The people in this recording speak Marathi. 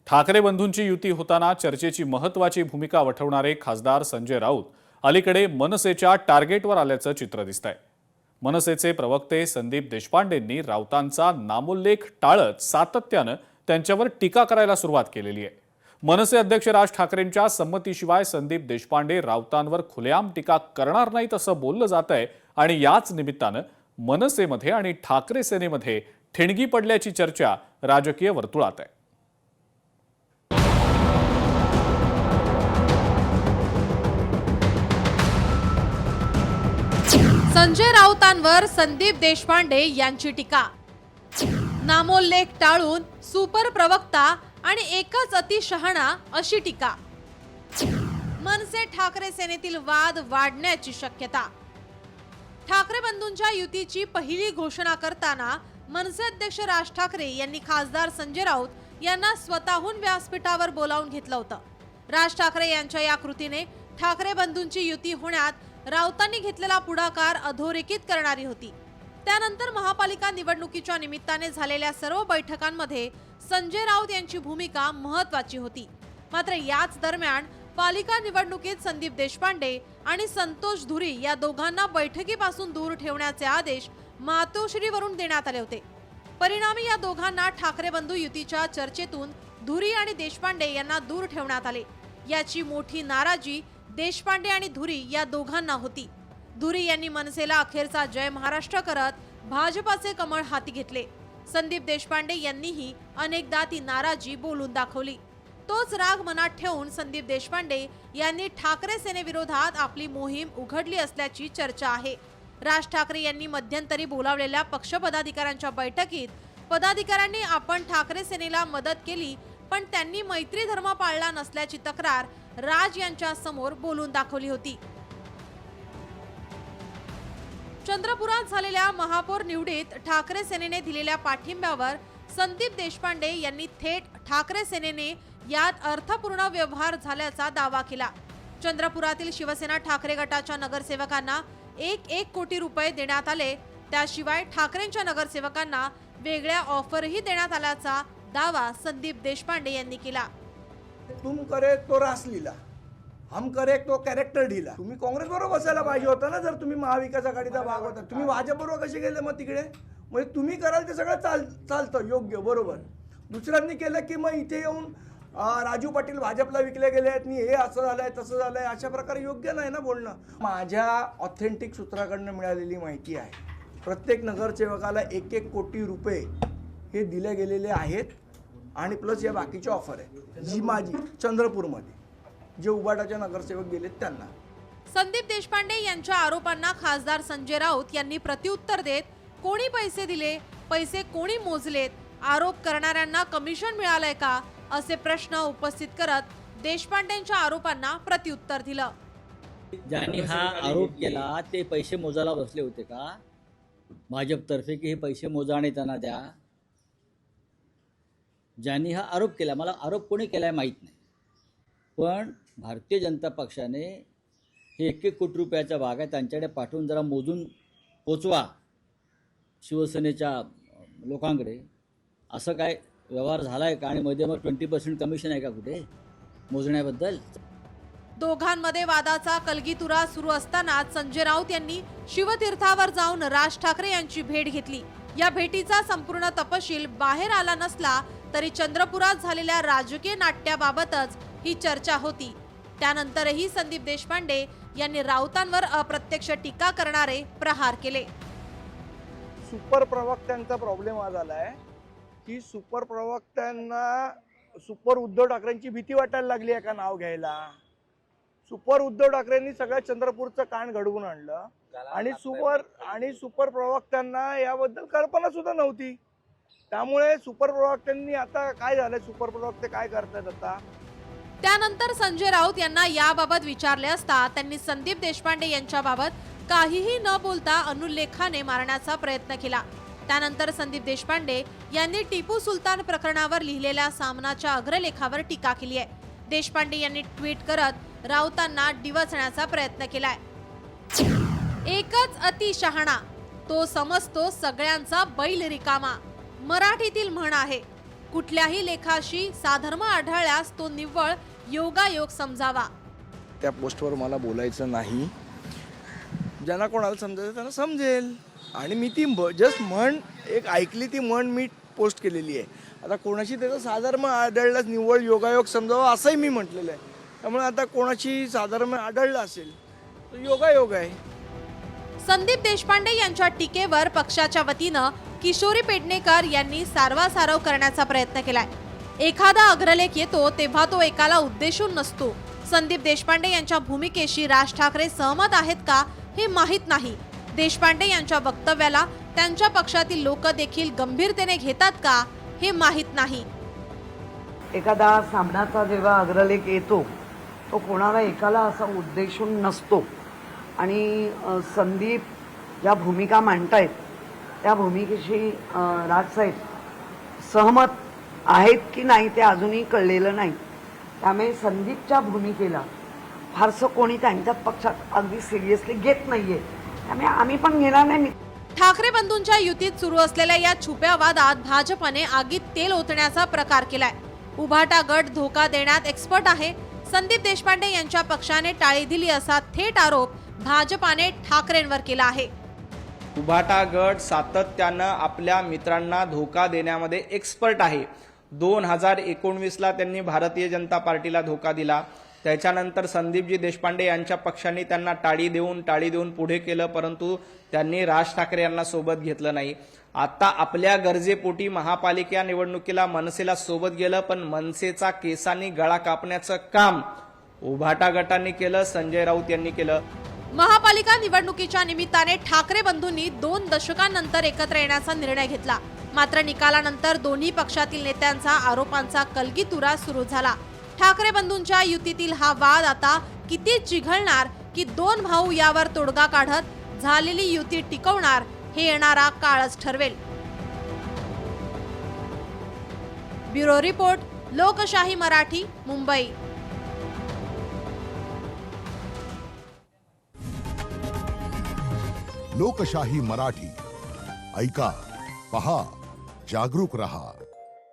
ठाकरे बंधूंची युती होताना चर्चेची महत्त्वाची भूमिका वठवणारे खासदार संजय राऊत अलीकडे मनसेच्या टार्गेटवर आल्याचं चित्र दिसतंय। मनसेचे प्रवक्ते संदीप देशपांडेंनी राऊतांचा नामोल्लेख टाळत सातत्यानं त्यांच्यावर टीका करायला सुरुवात केलेली आहे। मनसे अध्यक्ष राज ठाकरेंच्या संमतीशिवाय संदीप देशपांडे राऊतांवर खुलेआम टीका करणार नाहीत असं बोललं जातंय आणि याच निमित्तानं मनसेमध्ये आणि ठाकरे सेनेमध्ये ठिणगी पडल्याची चर्चा राजकीय वर्तुळात आहे। संजय राऊतांवर संदीप देशपांडे यांची टीका। नामोल्लेख टाळून सुपर प्रवक्ता आणि एकच अतिशहाणा अशी टीका। मनसे ठाकरे सेनेतील वाद वाढण्याची शक्यता। ठाकरे बंधूंच्या युतीची पहिली घोषणा करताना मनसे अध्यक्ष राज ठाकरे यांनी खासदार संजय राऊत यांना स्वतःहून व्यासपीठावर बोलावून घेतलं होतं। राज ठाकरे यांच्या या कृतीने ठाकरे बंधूंची युती होण्यात राऊतांनी घेतलेला पुढाकार अधोरेखित करणारी होती। त्यानंतर महापालिका निवडणुकीच्या निमित्ताने झालेल्या सर्व बैठकांमध्ये संजय राऊत यांची भूमिका महत्त्वाची होती। मात्र याच दरम्यान पालिका निवडणुकीत संदीप देशपांडे आणि संतोष धुरी या दोघांना बैठकीपासून दूर ठेवण्याचे आदेश मातोश्रीवरून देण्यात आले होते। परिणामी या दोघांना ठाकरे बंधू युतीच्या चर्चेतून धुरी आणि देशपांडे यांना दूर ठेवण्यात आले। याची मोठी नाराजी देशपांडे आणि धुरी या दोघांना होती। धुरी यांनी मनसेला अखेरचा जय महाराष्ट्र करत भाजपाचे कमळ हाती घेतले। संदीप देशपांडे यांनीही अनेकदा ती नाराजी बोलून दाखवली। तोच राग मनात ठेवून संदीप देशपांडे यांनी ठाकरे सेनेविरोधात आपली मोहीम उघडली असल्याची चर्चा आहे। राज ठाकरे यांनी मध्यंतरी बोलावलेल्या पक्ष पदाधिकाऱ्यांच्या बैठकीत पदाधिकाऱ्यांनी आपण ठाकरे सेनेला मदत केली पण त्यांनी मैत्री धर्म पाळला नसल्याची तक्रार राज यांच्या समोर बोलून दाखवली होती। चंद्रपुरात झालेल्या महापौर निवडीत ठाकरे सेनेने दिलेल्या पाठिंब्यावर संदीप देशपांडे यांनी थेट ठाकरे सेनेने यात अर्थपूर्ण व्यवहार झाल्याचा दावा केला। चंद्रपुरातील शिवसेना ठाकरे गटाच्या नगरसेवकांना 1 कोटी रुपये देण्यात आले। त्याशिवाय ठाकरेंच्या नगरसेवकांना वेगळ्या ऑफरही देण्यात आल्याचा दावा संदीप देशपांडे यांनी केला। तुम करे तो रासलीला, हम करे तो कॅरेक्टर ढीला। तुम्ही काँग्रेस बरोबर बसायला पाहिजे होता ना, जर तुम्ही महाविकास आघाडीचा भाग होता। तुम्ही भाजप बरोबर कसे गेले मग तिकडे? म्हणजे तुम्ही कराल ते सगळं चालतं योग्य बरोबर। दुसऱ्यांनी केलं की मग इथे येऊन राजू पाटील भाजपला विकले गेले आहेत आणि हे असं झालंय तसं झालंय, अशा प्रकारे योग्य नाही ना बोलणं। माझ्या ऑथेंटिक सूत्राकडनं मिळालेली माहिती आहे, प्रत्येक नगरसेवकाला 1 कोटी रुपये हे दिले गेलेले आहेत आणि प्लस या बाकीची ऑफर आहे जी माझी चंद्रपूरमध्ये जे उबाटाचे नगरसेवक गेलेत त्यांना। संदीप देशपांडे यांच्या आरोपांना खासदार संजय राऊत यांनी प्रत्युत्तर देत कोणी पैसे दिले, पैसे कोणी मोजलेत, आरोप करणाऱ्यांना कमिशन मिळालंय का असे प्रश्न उपस्थित करत देशपांडेंच्या आरोपांना प्रत्युत्तर दिलं। ज्यांनी हा आरोप केला ते पैसे मोजायला बसले होते का भाजपतर्फे की हे पैसे मोजा आणि त्यांना द्या? ज्यांनी हा आरोप केला, मला आरोप कोणी केलाय माहीत नाही, पण भारतीय जनता पक्षाने हे 1 कोटी रुपयाचा भाग आहे त्यांच्याकडे पाठवून जरा मोजून पोचवा शिवसेनेच्या लोकांकडे, असं काय व्यवहार झाला आहे का? आणि मध्ये मग 20% कमिशन आहे का कुठे मोजण्याबद्दल? दोघांमध्ये वादाचा कलगीतुरा सुरू असताना संजय राऊत यांनी शिवतीर्थावर जाऊन राज ठाकरे यांची भेट घेतली। या भेटीचा संपूर्ण तपशील बाहेर आला नसला तरी चंद्रपुरात झालेल्या राजकीय नाट्याबाबतच ही चर्चा होती। त्यानंतरही संदीप देशपांडे यांनी राऊतांवर अप्रत्यक्ष टीका करणारे प्रहार केले। सुपर प्रवक्त्यांचा प्रॉब्लेम हा झालाय की सुपर प्रवक्त्यांना सुपर उद्धव ठाकरेंची भीती वाटायला लागली आहे का नाव घ्यायला। सुपर उद्धव ठाकरेंनी सगळ्या चंद्रपूरचं कान घडवून आणलं आणि सुपर प्रवक्त्यांना याबद्दल कल्पना सुद्धा नव्हती। त्यामुळे सुपर प्रवक्त्यांनी आता काय झालंय, सुपर प्रवक्ते काय करतायत आता? त्यानंतर संजय राऊत यांना याबाबत विचारले असता त्यांनी संदीप देशपांडे यांच्याबाबत काहीही न बोलता अनुल्लेखाने मारण्याचा प्रयत्न केला। त्यानंतर संदीप देशपांडे यांनी टिपू सुलतान प्रकरणावर लिहिलेल्या सामनाच्या अग्रलेखावर टीका केली आहे। देशपांडे यांनी ट्विट करत राऊतांना डिवचण्याचा प्रयत्न केलाय। एकच अतिशहाणा, तो समजतो सगळ्यांचा बैल रिकामा, मराठीतील म्हण आहे। कुठल्याही लेखाशी साधर्म आढळल्यास तो निव्वळ योगायोग समजावा. त्या पोस्टवर मला बोलायचं नाही. ज्यांना कोणाला समजायचं त्यांना समजेल. आणि मी ती जस्ट म्हण एक ऐकली, ती म्हण मी पोस्ट केलेली आहे. आता कोणाशी त्याचा साधर्म आढळल्यास निव्वळ योगायोग समजावा असंही मी म्हटलेलं आहे. त्यामुळे आता कोणाची साधर्म आढळलं असेल तर योगायोग आहे. संदीप देशपांडे यांच्या टीकेवर पक्षाच्या वतीनं किशोरी पेडणेकर यांनी सारवासारव करण्याचा प्रयत्न केलाय. एखादा अग्रलेख येतो तेव्हा तो एकाला उद्देशून नसतो. संदीप देशपांडे यांच्या भूमिकेशी राज ठाकरे सहमत आहेत का हे माहीत नाही. देशपांडे यांच्या वक्तव्याला त्यांच्या पक्षातील लोक देखील गंभीरतेने घेतात का हे माहीत नाही. एखादा सामनाचा जेव्हा अग्रलेख येतो तो कोणाला एकाला असा उद्देशून नसतो. आणि संदीप ज्या भूमिका मांडतायत त्या भूमिकेशी राजसाहेब सहमत आहेत की नाही ते अजूनही कळलेलं नाही. त्यामुळे संदीपच्या भूमिकेला फारसं कोणी त्यांच्या पक्षात अगदी सिरियसली घेत नाहीये. त्यामुळे आम्ही पण घेणार नाही. ठाकरे बंधूंच्या युतीत सुरू असलेल्या या छुप्या वादात भाजपने आगीत तेल ओतण्याचा प्रकार केलाय. उभाटा गट धोका देण्यात एक्सपर्ट आहे. संदीप देशपांडे यांच्या पक्षाने टाळी दिली असा थेट आरोप भाजपाने ठाकरेंवर केला आहे. उभाटा गट सातत्यानं आपल्या मित्रांना धोका देण्यामध्ये एक्सपर्ट आहे. 2019ला त्यांनी भारतीय जनता पार्टीला धोका दिला. त्याच्यानंतर संदीपजी देशपांडे यांच्या पक्षाने त्यांना टाळी देऊन पुढे केलं, परंतु त्यांनी राज ठाकरे यांना सोबत घेतलं नाही. आता आपल्या गरजेपोटी महापालिका निवडणुकीला मनसेला सोबत गेलं, पण मनसेचा केसांनी गळा कापण्याचं काम उभाटा गटाने केलं, संजय राऊत यांनी केलं. महापालिका निवडणुकीच्या निमित्ताने ठाकरे बंधूंनी 2 दशकांनंतर एकत्र येण्याचा निर्णय घेतला. मात्र निकालानंतर दोन्ही पक्षातील नेत्यांचा आरोपांचा कलगीतुरा सुरू झाला. ठाकरे बंधूंच्या युतीतील हा वाद आता किती चिघळणार की 2 भाऊ यावर तोडगा काढत झालेली युती टिकवणार हे येणारा काळच ठरवेल. ब्युरो रिपोर्ट, लोकशाही मराठी, मुंबई. लोकशाही मराठी ऐका, पहा, जागरूक रहा.